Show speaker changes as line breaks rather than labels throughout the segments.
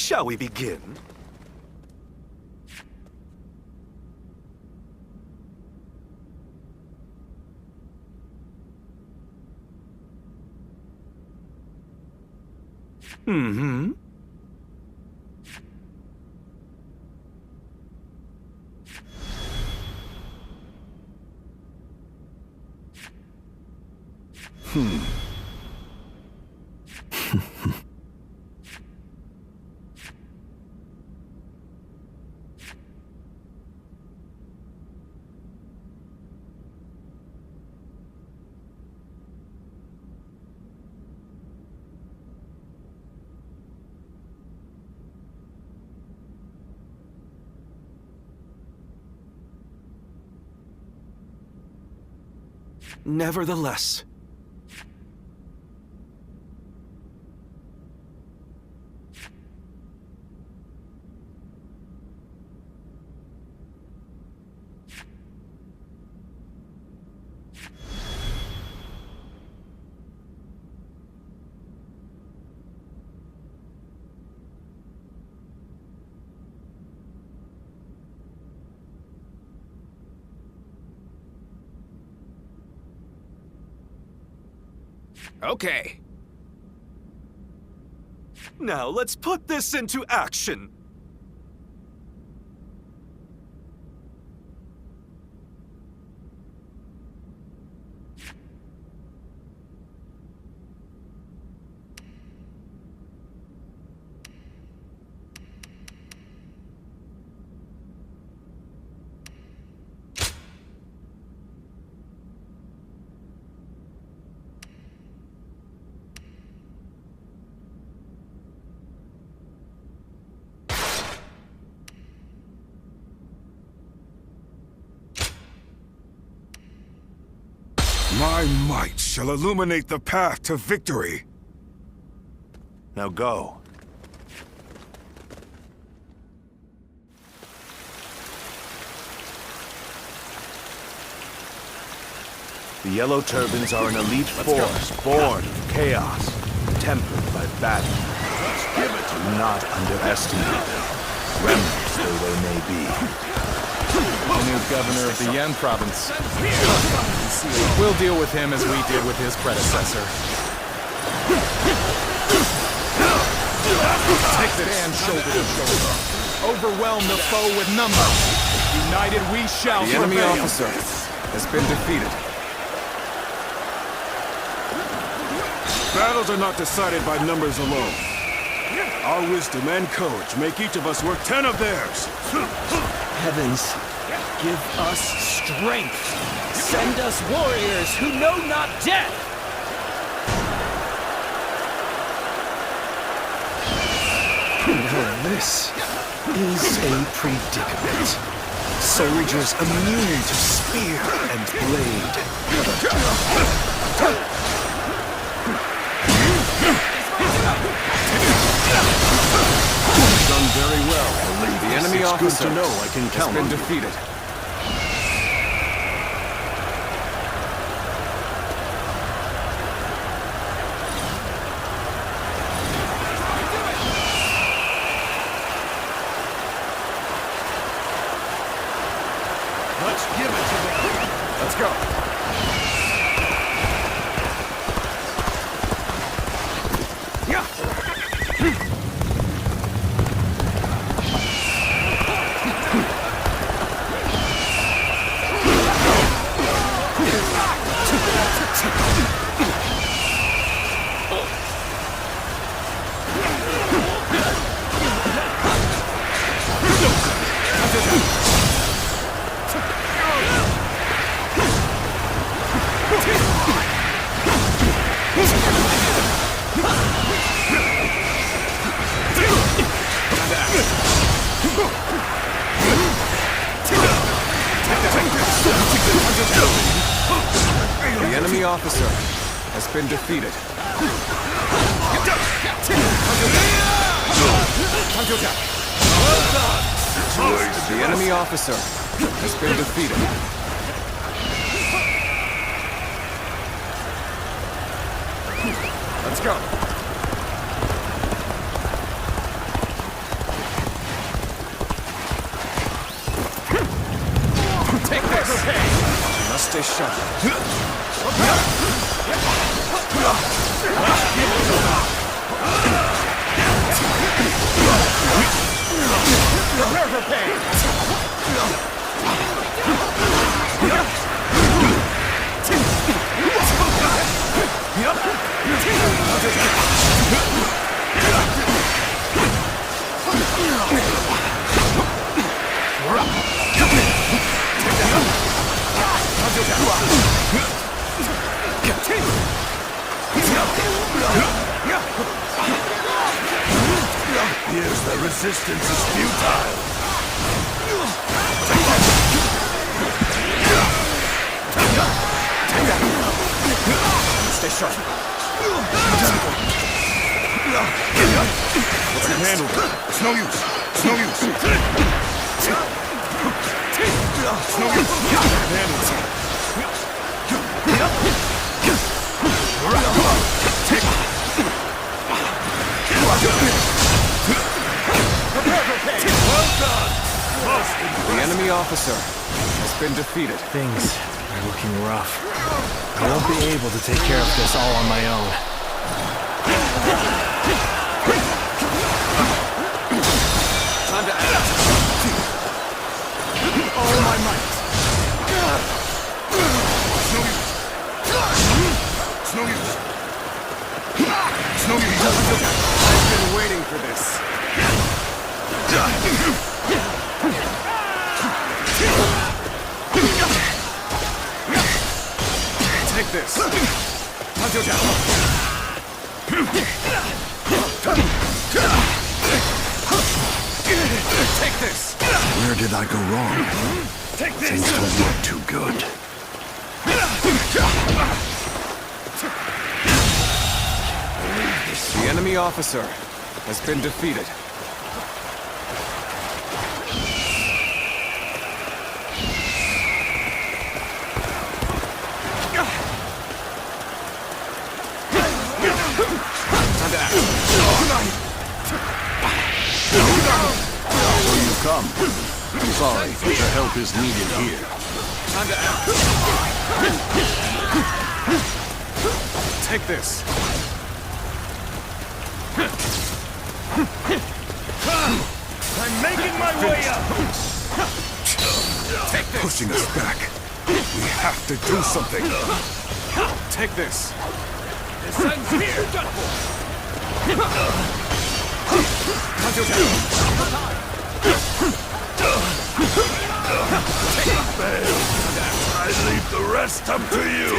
Shall we begin? Mm-hmm. Nevertheless,
Okay.
now let's put this into action.
My might shall illuminate the path to victory.
Now go. The Yellow Turbans are an elite force born of chaos, tempered by battle. Do not underestimate them, remnants though they may be.
The new governor of the Qing Province. We'll deal with him as we did with his predecessor. Stand shoulder to shoulder. Overwhelm the foe with numbers. United we shall prevail.
The enemy officer has been defeated.
Battles are not decided by numbers alone. Our wisdom and courage make each of us worth 10 of theirs.
Heavens, give us strength. Send us warriors who know not death.
Now this is a predicament. Soldiers immune to spear and blade.
Done very well. The enemy officer
Good to know I can
has
count
been
on you.
defeated.
Let's give it to them.
Let's go. The enemy officer has been defeated. The enemy officer has been defeated. Let's go. Stay sharp.
Prepare for pain!
Here's the resistance is futile.
Stay sharp.
Let's handle it. It's no use. It's no use. It's no use. Handle it.
Prepare for pain!
Well done.
The enemy officer has been defeated.
Things are looking rough. I won't be able to take care of this all on my own.
Time to act.
All my might!
It's no use. It's no use. It's no use.
I've been waiting for this. Take this. Take this.
Where did I go wrong?
Take this!
Things don't look too good.
The enemy officer has been defeated. Time to act.
So you've come. Sorry, but your help is needed here.
Time to act. Take this.
I'm making my way up!
Take this.
Pushing us back. We have to do something.
Take this.
The sun's here!
I leave the rest up to you.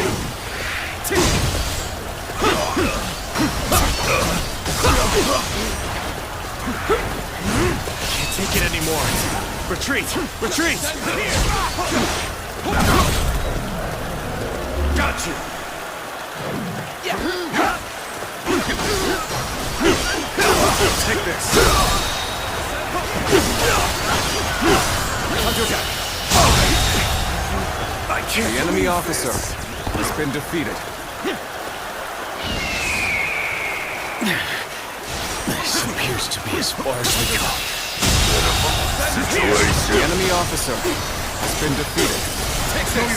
Can't take it anymore. Retreat! Retreat! Got you!
Take this. The enemy officer has been defeated.
This appears to be as far as we go.
The enemy officer has been defeated. Take this.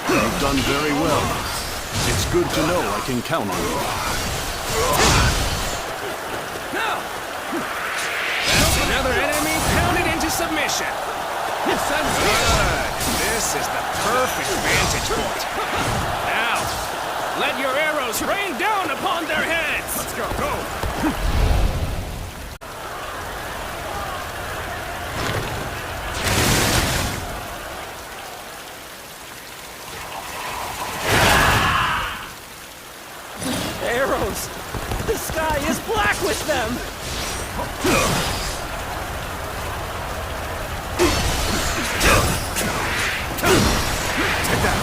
You've done very well. It's good to know I can count on you.
That's another enemy pounded into submission. Sun's good. This is the perfect vantage point. Now, let your arrows rain down upon their heads. Let's go. Go. Arrows! The sky is black with them! Take that!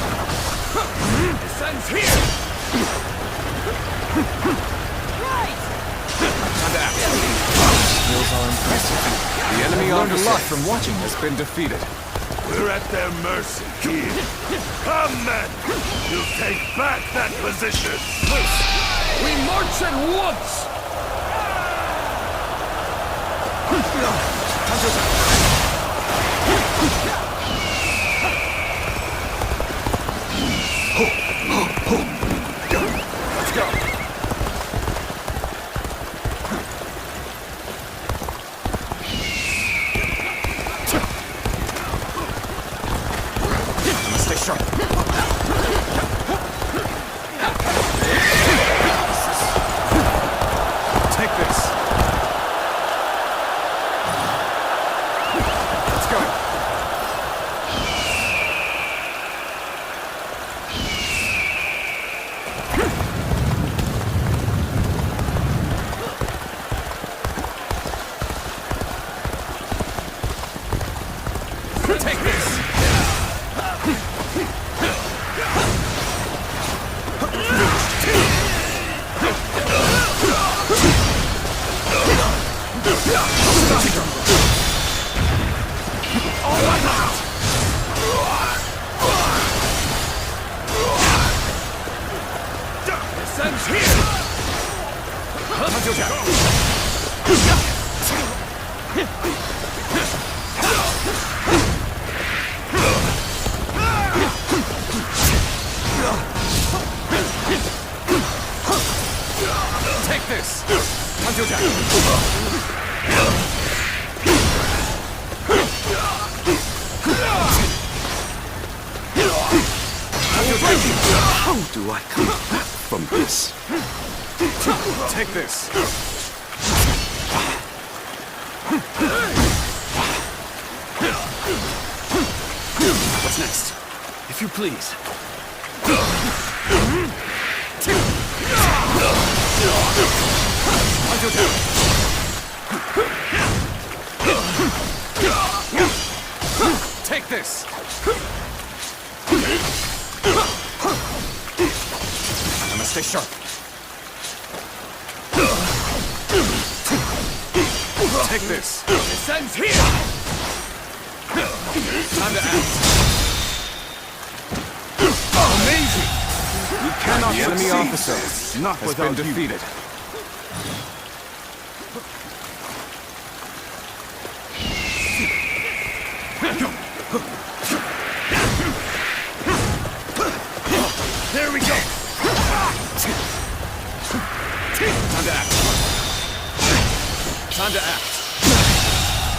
The sun's here! Right!
Skills are impressive.
The enemy
Learned a
officer
lot from watching
has been defeated.
We're at their mercy here. Come, men! You take back that position!
We march at once!
Let's go. Stay sharp. Take this. Let's go. Take this. Take this!
How do I come back from this?
Take this! What's next?
If you please.
Take this! I must stay sharp. Take this! It ends here! Time to act. Amazing!
We cannot
The enemy
succeed.
officer
Not
has
without
been
you.
defeated.
There we go.
Time to act. Time to act.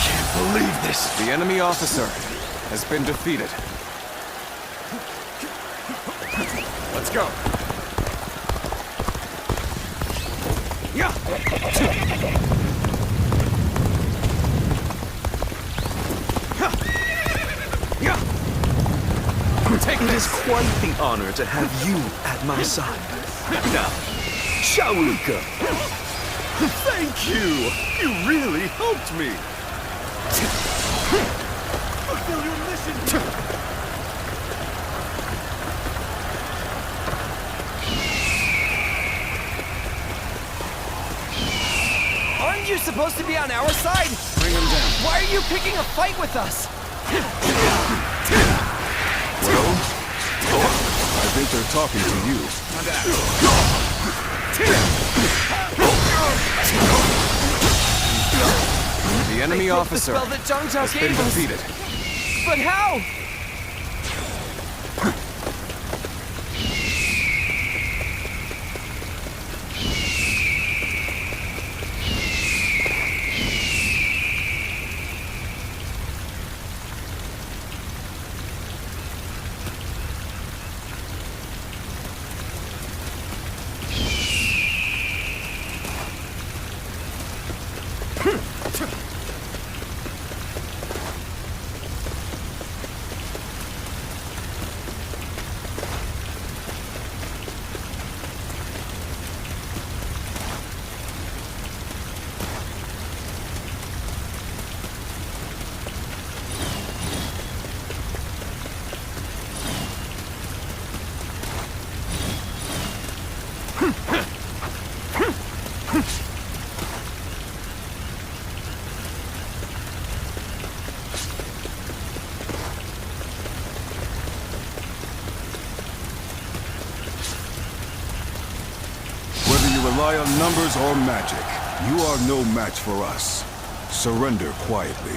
Can't believe this.
The enemy officer has been defeated. Let's go. Take
It
this.
is quite the honor to have you at my side. Now, shall we go?
Thank you. You really helped me. Fulfill your mission.
Aren't you supposed to be on our side?
Bring him down.
Why are you picking a fight with us?
I think they're talking to you.
Time to act. The enemy
They broke
officer
the spell that Cao Cao
has been
gave us.
defeated.
But how?
Whether you rely on numbers or magic, you are no match for us. Surrender quietly.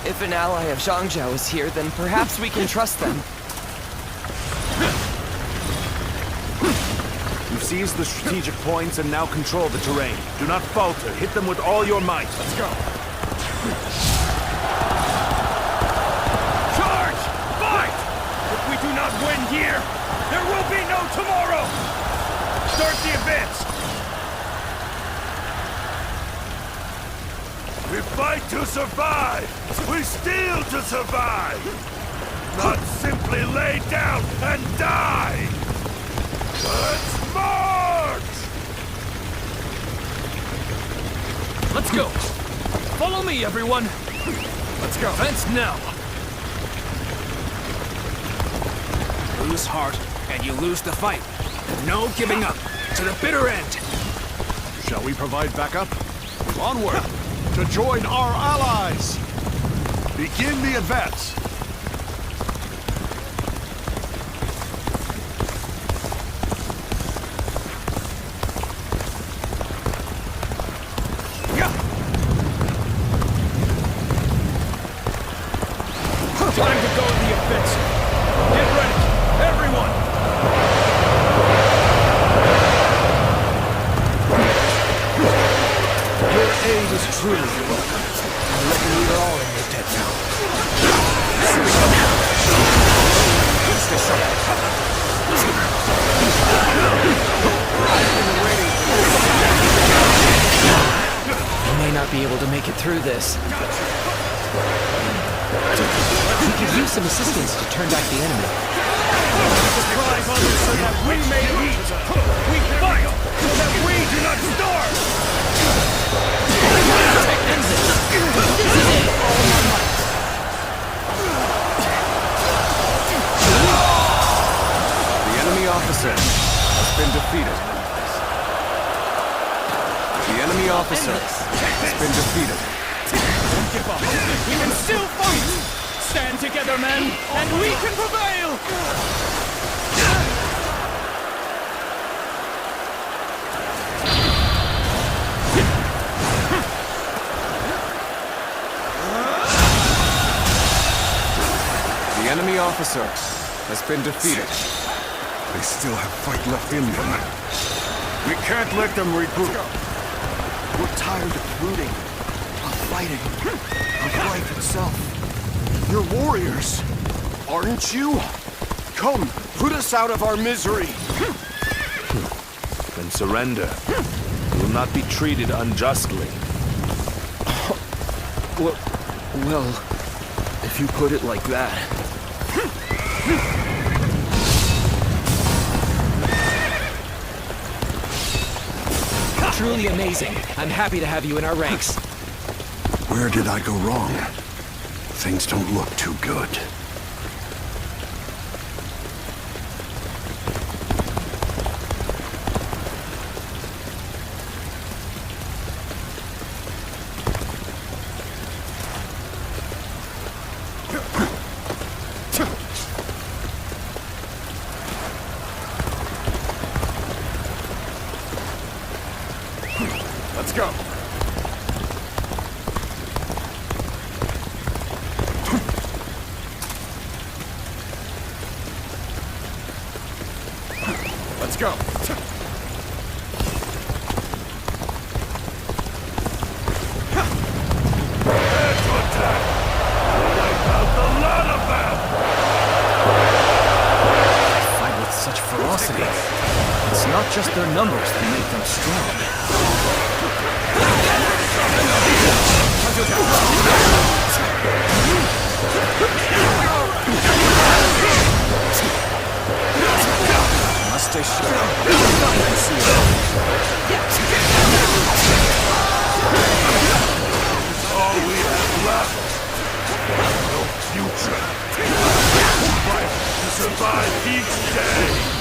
If an ally of Zhangzhou is here, then perhaps we can trust them.
You've seized the strategic points and now control the terrain. Do not falter. Hit them with all your might. Let's go.
Charge! Fight! If we do not win here, there will be no tomorrow! Start the advance!
We fight to survive! We steal to survive! Not simply lay down and die! Let's march!
Let's go! Follow me, everyone! Let's go. Fence now! Lose heart, and you lose the fight. No giving up. To the bitter end.
Shall we provide backup? Onward! To join our allies! Begin the advance!
Time to go in the offensive. Get ready, everyone!
Your aid is truly welcome. I reckon we are all in your debt now. We may not be able to make it through this. We could use some assistance to turn back the enemy.
Deprive others so that we may eat! We fight so that we do not starve!
The enemy officer has been defeated. The enemy officer has been defeated.
Don't give up! We can still fight! Stand together, men, and we can prevail!
The enemy officer has been defeated.
They still have fight left in them. We can't let them regroup.
We're tired of looting, of fighting, of life itself. You're warriors, aren't you? Come, put us out of our misery.
Then surrender. You will not be treated unjustly.
Well, if you put it like that.
Truly amazing. I'm happy to have you in our ranks.
Where did I go wrong? Things don't look too good.
Let's go! Let's go!
Fight with such ferocity. It's not just their numbers that make them strong. Must stay sharp.
All we have left. No future. Fight to survive each day.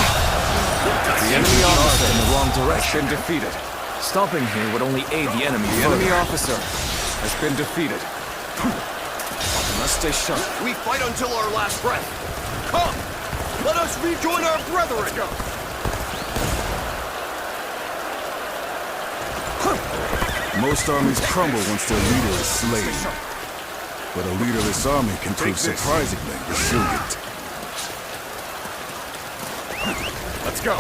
The enemy officer
In the wrong direction.
has been defeated.
Stopping here would only aid the enemy
The
further.
enemy officer has been defeated.
Must stay sharp. We fight until our last breath. Come! Let us rejoin our brethren! Let's go!
Most armies crumble once their leader is slain. But a leaderless army can prove surprisingly resilient.
Let's go.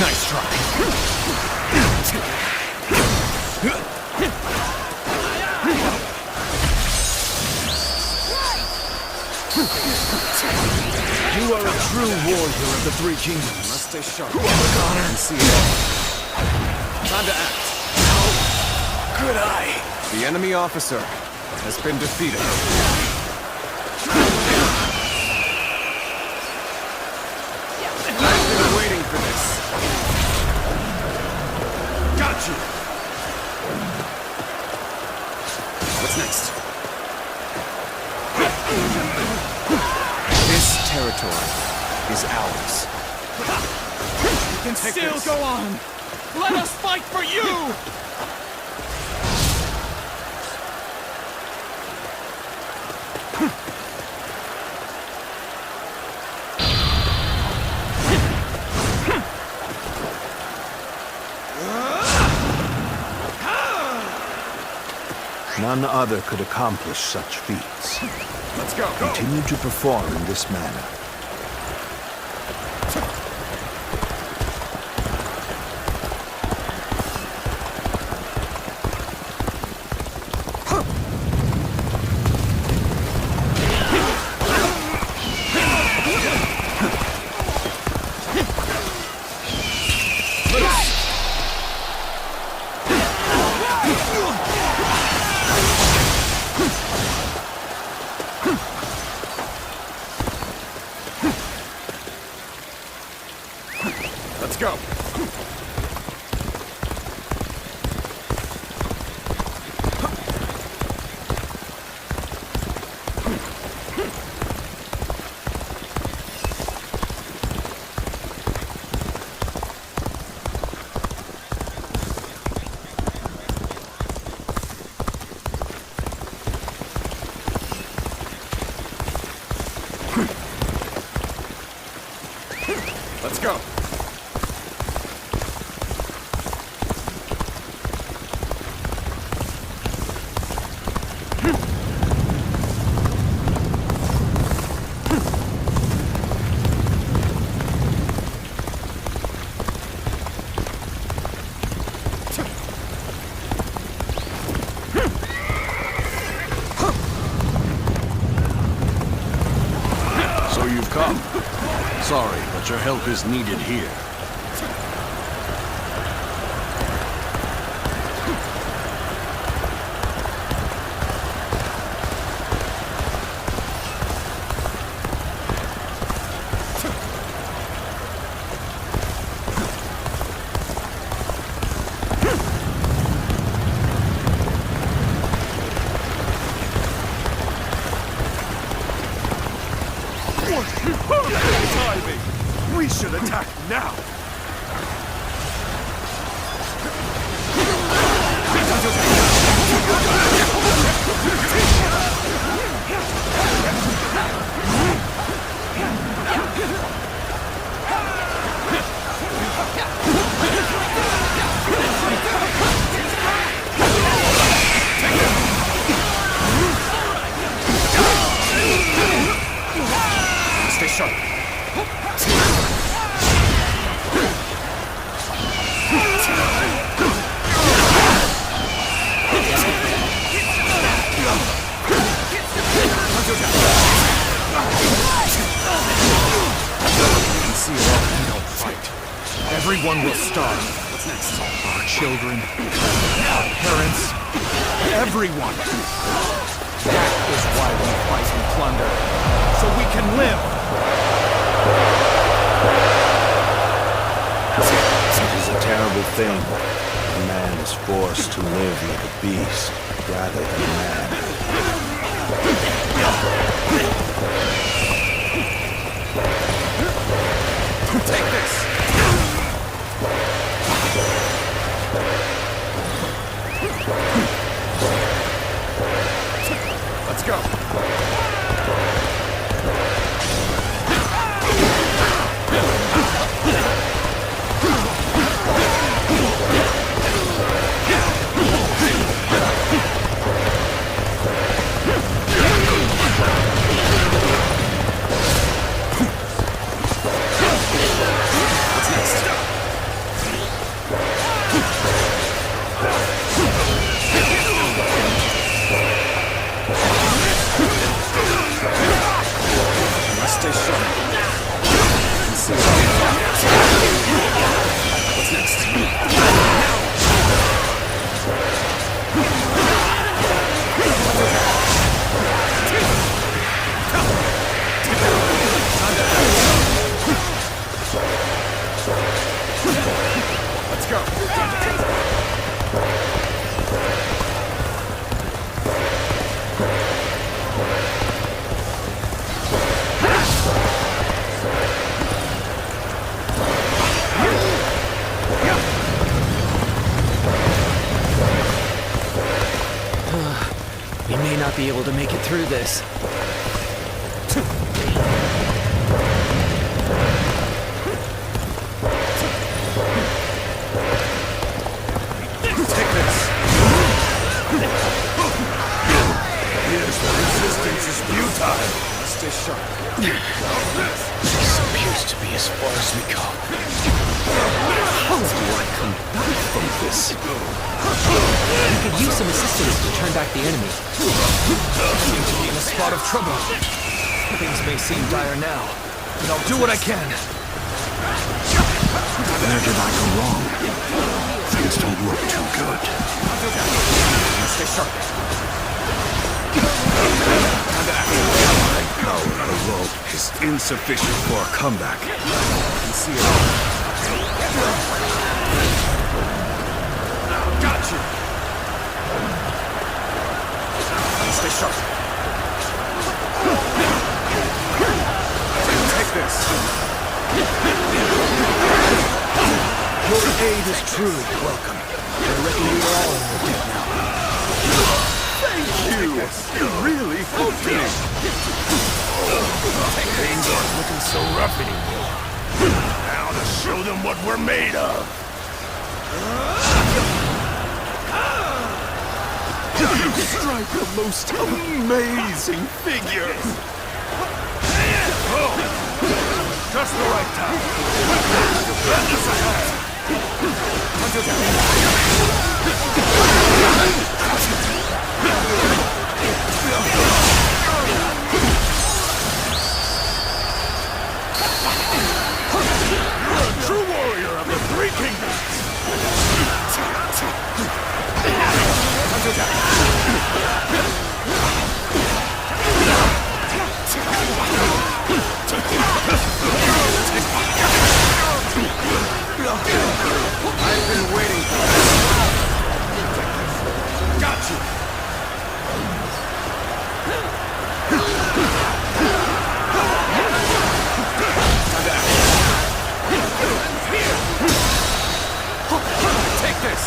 Nice try.
You are a true warrior of the Three Kingdoms.
Must stay sharp.
And see it all.
Time to act.
Good eye.
The enemy officer has been defeated. I've been waiting for this.
Got you!
What's next? This territory is ours.
We can still go on. Let us fight for you!
None other could accomplish such feats.
Let's go.
Continue to perform in this manner.
Let's go. Let's go.
So you've come. Sorry, but your help is needed here.
Timing! We should attack now!
Everyone will starve. What's next? Our children, our parents, everyone. That is why we fight and plunder, so we can live.
It is a terrible thing. A man is forced to live like a beast rather than a man.
Take this! Let's go.
We may not be able to make it through this.
Resistance is futile. Stay sharp.
This appears to be as far as we go. How do I come back from this?
We could use some assistance to turn back the enemy.
Seem to be in a spot of trouble. Things may seem dire now, but I'll do what I can.
Where did I go wrong? Things don't look too good.
Stay sharp.
My power alone is insufficient for a comeback.
You see it all. Got you. Stay sharp. Take this.
Your aid is truly welcome. I reckon you are all in the debt now. Thank you! You really helped me! Things aren't looking so rough anymore. Now to show them what we're made of! You strike the most amazing figure! Oh! Just the right time! Defend us ahead! You're a true warrior of the Three Kingdoms! I've been waiting for this. Got you!
Take this!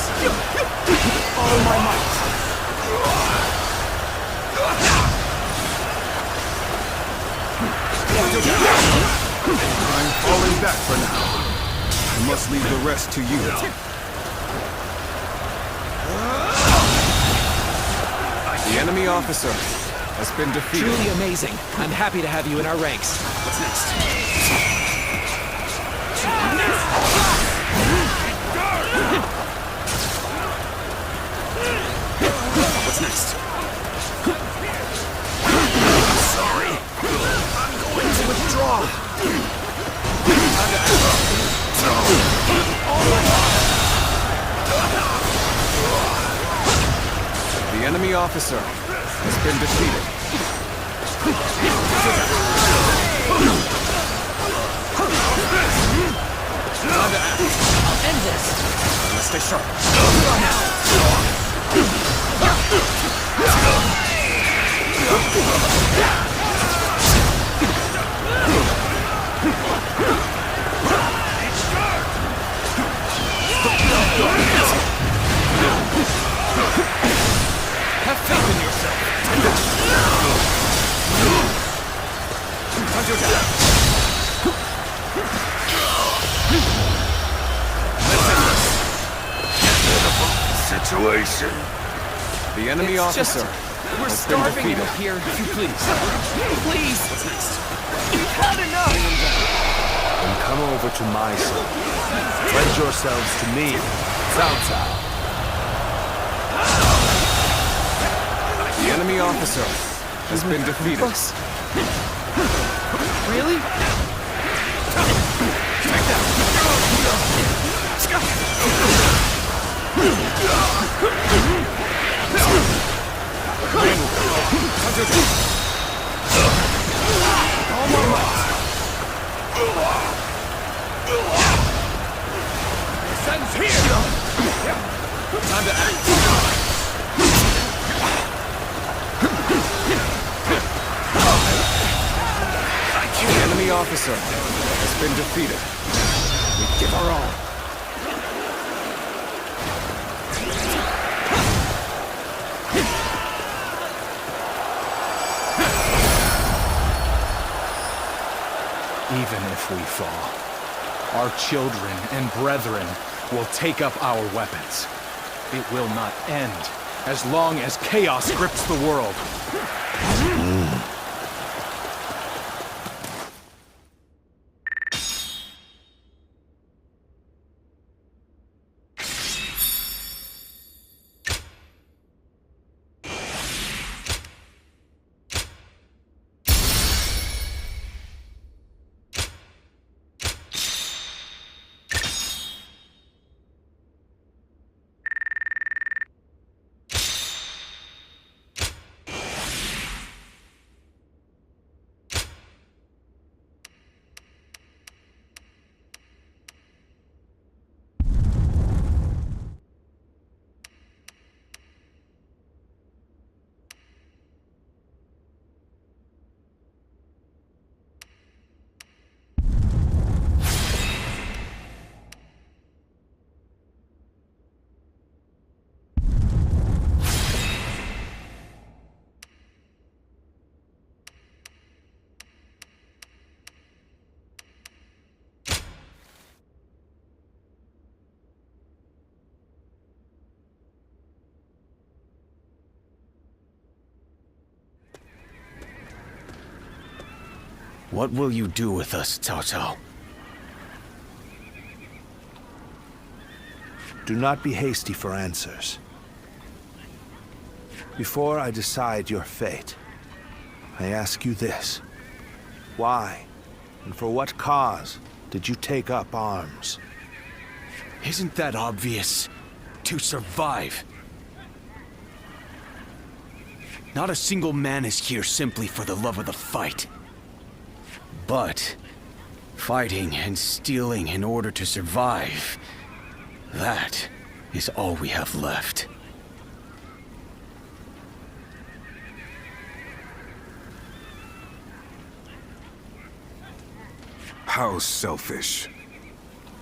All my might! I'm falling back for now. I must leave the rest to you.
The enemy officer has been defeated.
Truly amazing. I'm happy to have you in our ranks.
What's next? What's next?
Sorry. I'm going to withdraw.
enemy officer has been defeated.
I'll end this.
Let's stay sharp.
Have faith in yourself.
Situation.
The enemy
It's just-
officer
We're
has been
starving
defeated.
out here. Please. Please. We've had enough.
Then come over to my side. Pledge yourselves to me, Cao Cao.
The enemy officer has been defeated.
Us. Really?
Sun's here!
Time to act. The enemy officer has been defeated. We give our all.
Even if we fall, our children and brethren will take up our weapons. It will not end as long as chaos grips the world.
What will you do with us, Cao Cao? Do not be hasty for answers. Before I decide your fate, I ask you this. Why, and for what cause, did you take up arms?
Isn't that obvious? To survive. Not a single man is here simply for the love of the fight. But fighting and stealing in order to survive, that is all we have left.
How selfish.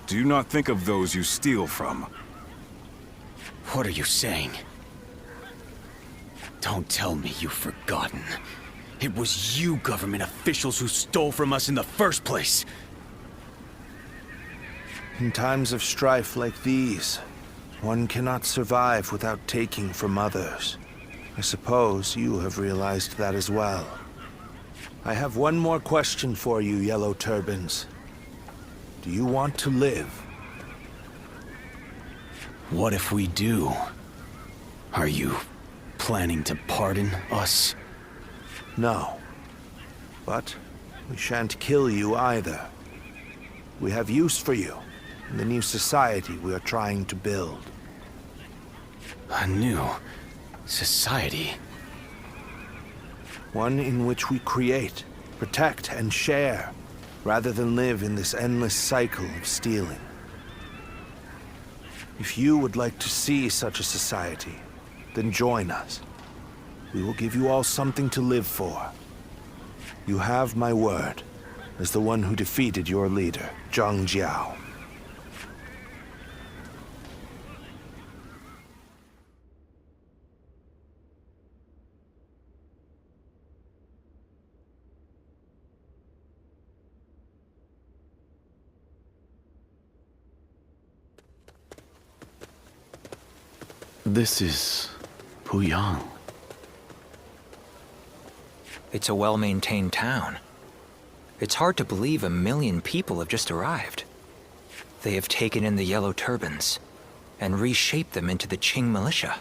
Do you not think of those you steal from?
What are you saying? Don't tell me you've forgotten. It was you government officials who stole from us in the first place.
In times of strife like these, one cannot survive without taking from others. I suppose you have realized that as well. I have one more question for you, Yellow Turbans. Do you want to live?
What if we do? Are you planning to pardon us?
No. But we shan't kill you either. We have use for you in the new society we are trying to build.
A new Society?
One in which we create, protect, and share, rather than live in this endless cycle of stealing. If you would like to see such a society, then join us. We will give you all something to live for. You have my word, as the one who defeated your leader, Zhang Jiao.
This is Puyang.
It's a well-maintained town. It's hard to believe 1 million people have just arrived. They have taken in the Yellow Turbans and reshaped them into the Qing militia.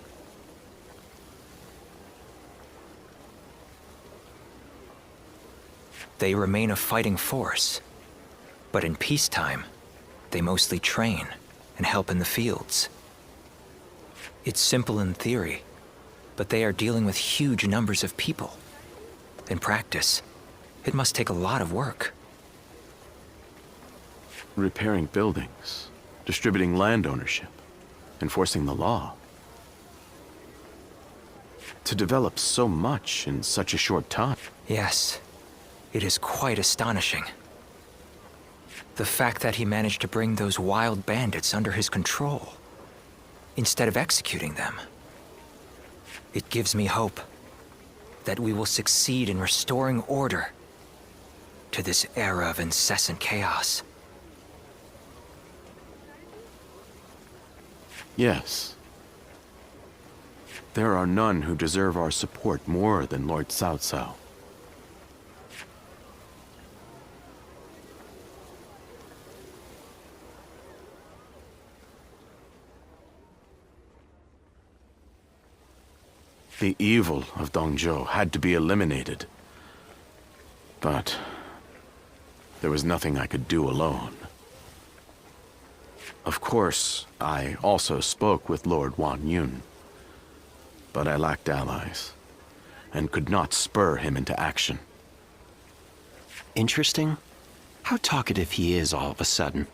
They remain a fighting force, but in peacetime, they mostly train and help in the fields. It's simple in theory, but they are dealing with huge numbers of people. In practice, it must take a lot of work.
Repairing buildings, distributing land ownership, enforcing the law. To develop so much in such a short time.
Yes, it is quite astonishing. The fact that he managed to bring those wild bandits under his control, instead of executing them. It gives me hope that we will succeed in restoring order to this era of incessant chaos.
Yes. There are none who deserve our support more than Lord Cao Cao. The evil of Dongjun had to be eliminated. But there was nothing I could do alone. Of course, I also spoke with Lord Wan Yun. But I lacked allies, and could not spur him into action.
Interesting. How talkative he is all of a sudden.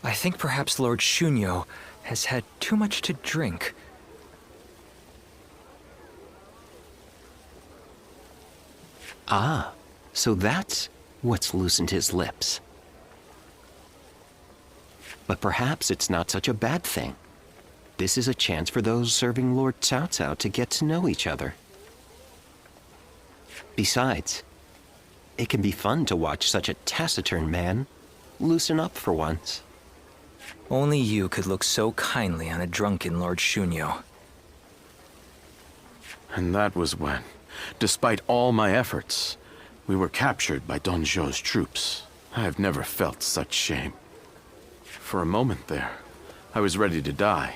I think perhaps Lord Shunyo has had too much to drink.
Ah, so that's what's loosened his lips. But perhaps it's not such a bad thing. This is a chance for those serving Lord Cao Cao to get to know each other. Besides, it can be fun to watch such a taciturn man loosen up for once.
Only you could look so kindly on a drunken Lord Shunyo.
And that was when, despite all my efforts, we were captured by Dongjun's troops. I have never felt such shame. For a moment there, I was ready to die.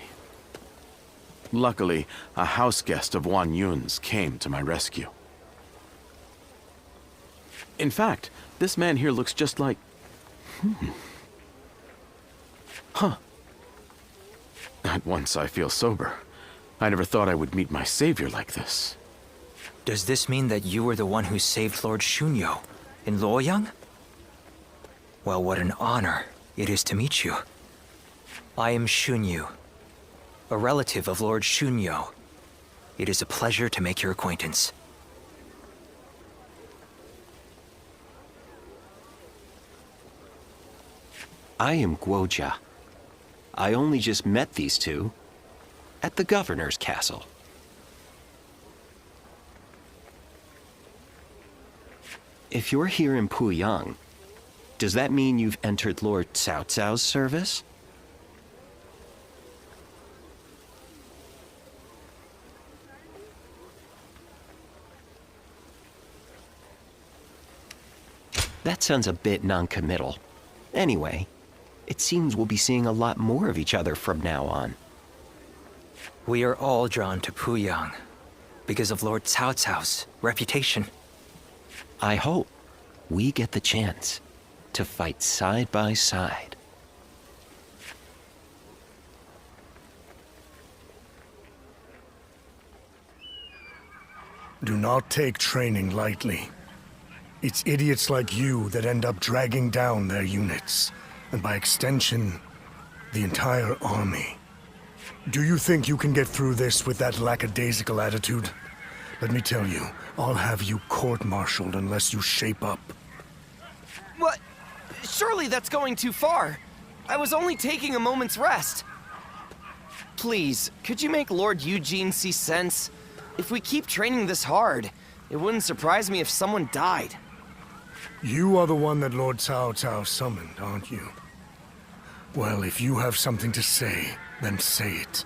Luckily, a house guest of Wan Yun's came to my rescue. In fact, this man here looks just like... Huh. At once I feel sober. I never thought I would meet my savior like this.
Does this mean that you were the one who saved Lord Shunyo in Luoyang? Well, what an honor it is to meet you. I am Shunyu, a relative of Lord Shunyo. It is a pleasure to make your acquaintance.
I am Guojia. I only just met these two at the governor's castle. If you're here in Puyang, does that mean you've entered Lord Cao Cao's service? That sounds a bit non-committal. Anyway, it seems we'll be seeing a lot more of each other from now on.
We are all drawn to Puyang because of Lord Cao Cao's reputation.
I hope we get the chance to fight side by side.
Do not take training lightly. It's idiots like you that end up dragging down their units, and by extension, the entire army. Do you think you can get through this with that lackadaisical attitude? Let me tell you, I'll have you court-martialed unless you shape up.
What? Surely that's going too far. I was only taking a moment's rest. Please, could you make Lord Eugene see sense? If we keep training this hard, it wouldn't surprise me if someone died.
You are the one that Lord Cao Cao summoned, aren't you? Well, if you have something to say, then say it.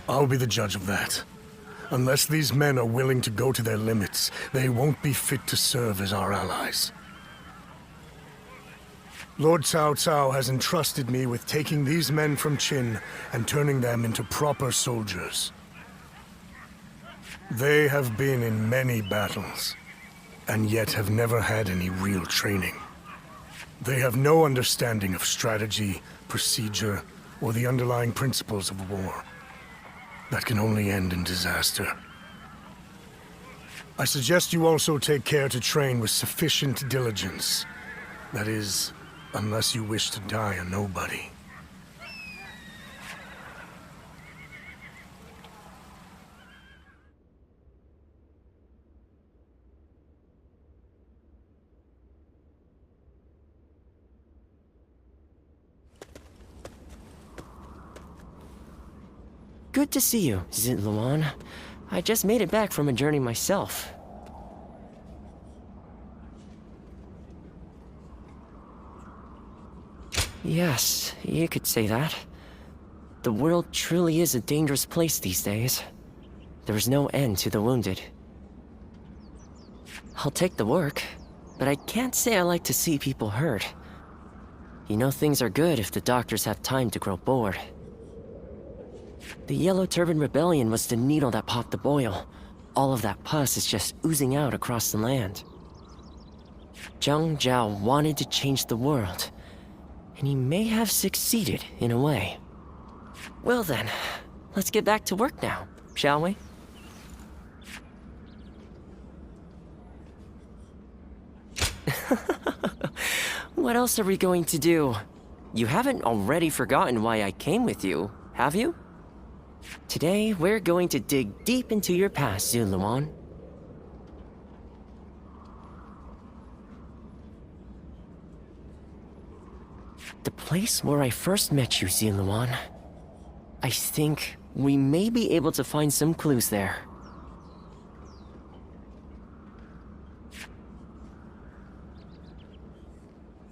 I'll be the judge of that. Unless these men are willing to go to their limits, they won't be fit to serve as our allies. Lord Cao Cao has entrusted me with taking these men from Qin and turning them into proper soldiers. They have been in many battles, and yet have never had any real training. They have no understanding of strategy, procedure, or the underlying principles of war. That can only end in disaster. I suggest you also take care to train with sufficient diligence. That is, unless you wish to die a nobody.
Good to see you, Zitluan. I just made it back from a journey myself. Yes, you could say that. The world truly is a dangerous place these days. There is no end to the wounded. I'll take the work, but I can't say I like to see people hurt. You know things are good if the doctors have time to grow bored. The Yellow Turban Rebellion was the needle that popped the boil. All of that pus is just oozing out across the land. Zhang Zhao wanted to change the world, and he may have succeeded in a way. Well then, let's get back to work now, shall we? What else are we going to do? You haven't already forgotten why I came with you, have you? Today, we're going to dig deep into your past, Zitluan. The place where I first met you, Zitluan. I think we may be able to find some clues there.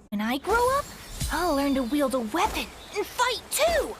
When I grow up, I'll learn to wield a weapon and fight too!